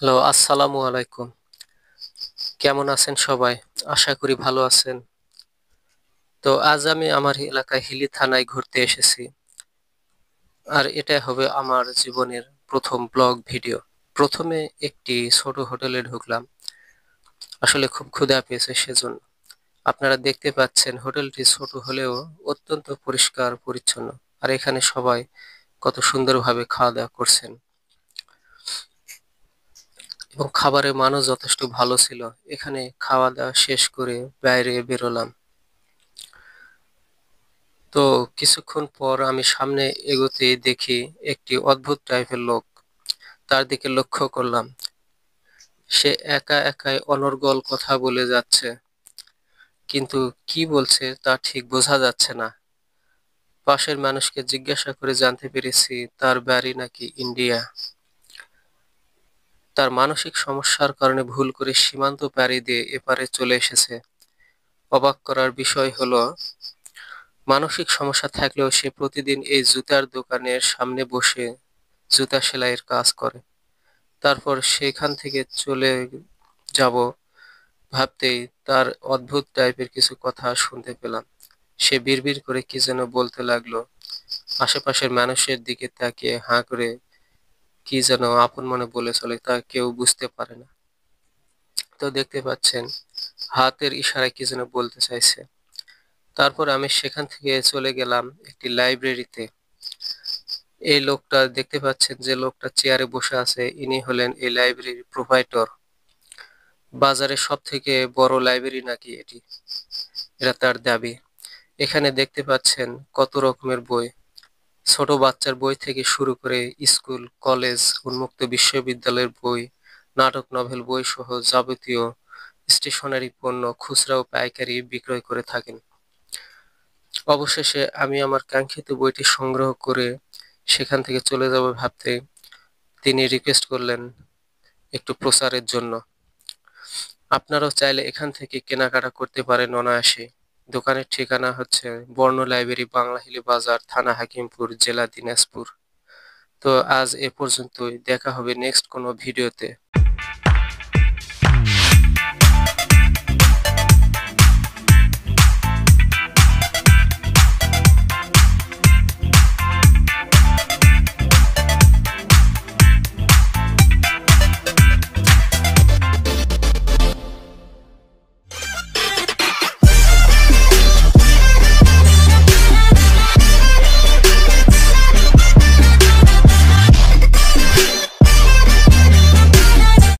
Hello, আসসালামু আলাইকুম। কেমন আছেন সবাই? আশা করি ভালো আছেন। তো আজ আমি আমার এলাকায় হিলি থানায় ঘুরতে এসেছি। আর এটাই হবে আমার জীবনের ১ম ব্লগ ভিডিও। ১ম এ একটি ছোট হোটেলে ঢুকলাম। আসলে খুব ক্ষুধা পেয়েছে সেজন্য। আপনারা দেখতে পাচ্ছেন হোটেলটি ছোট হলেও অত্যন্ত পরিষ্কার পরিচ্ছন্ন। আর এখানে সবাই কত সুন্দরভাবে খাওয়া-দাওয়া করছেন। এবং খাবারের মানও যথেষ্ট ভালো ছিল। এখানে খাওয়া-দাওয়া শেষ করে বাইরে বেরোলাম। তো কিছুক্ষণ পর আমি সামনে এগোতেই দেখি একটি অদ্ভুত টাইপের লোক। তার দিকে লক্ষ্য করলাম। সে একা একাই অনর্গল কথা বলে যাচ্ছে। কিন্তু কি বলছে তা ঠিক বোঝা যাচ্ছে না। পাশের মানুষকে জিজ্ঞাসা করে জানতে পেরেছি তার বাড়ি নাকি ইন্ডিয়া। তার মানসিক সমস্যার কারণে ভুল করে সীমান্ত পাড়ি দিয়ে এপারে চলে এসেছে। অবাক করার বিষয় হলো মানসিক সমস্যা থাকলেও সে প্রতিদিন এই জুতার দোকানের সামনে বসে জুতা সেলাইয়ের কাজ করে। তারপর সেখান থেকে চলে যাব ভাবতেই তার অদ্ভুত টাইপের কিছু কথা শুনতে পেলাম। সে বিড়বিড় করে কি যেন বলতে লাগলো। আশেপাশের মানুষের দিকে তাকিয়ে হাঁ করে কি যেন আপন মনে বলে চলে তা কেউ বুঝতে পারে না। তো দেখতে পাচ্ছেন হাতের ইশারায় কি যেন বলতে চাইছে। তারপর আমি সেখান থেকে চলে গেলাম একটি লাইব্রেরিতে। এই লোকটা দেখতে পাচ্ছেন যে লোকটা চেয়ারে বসে আছে ইনি হলেন এই লাইব্রেরির প্রোভাইডর। বাজারের সবথেকে বড় লাইব্রেরি নাকি এটি, এটা তার দাবি। এখানে দেখতে পাচ্ছেন কত রকমের বই, ছোট বাচ্চার বই থেকে শুরু করে স্কুল, কলেজ, উন্মুক্ত বিশ্ববিদ্যালয়ের বই, নাটক, নভেল বই সহ যাবতীয় স্টেশনারি পণ্য খুচরা ও পাইকারি বিক্রয় করে থাকেন। অবশেষে আমি আমার কাঙ্ক্ষিত বইটি সংগ্রহ করে সেখান থেকে চলে যাব ভাবতে তিনি রিকোয়েস্ট করলেন একটু প্রচারের জন্য। আপনারাও চাইলে এখান থেকে কেনাকাটা করতে পারেন অনায়াসে। দোকানের ঠিকানা হচ্ছে বর্ণ লাইব্রেরি, বাংলাহিলি বাজার, থানা হাকিমপুর, জেলা দিনাজপুর। তো আজ এ পর্যন্তই। দেখা হবে নেক্সট কোনো ভিডিওতে।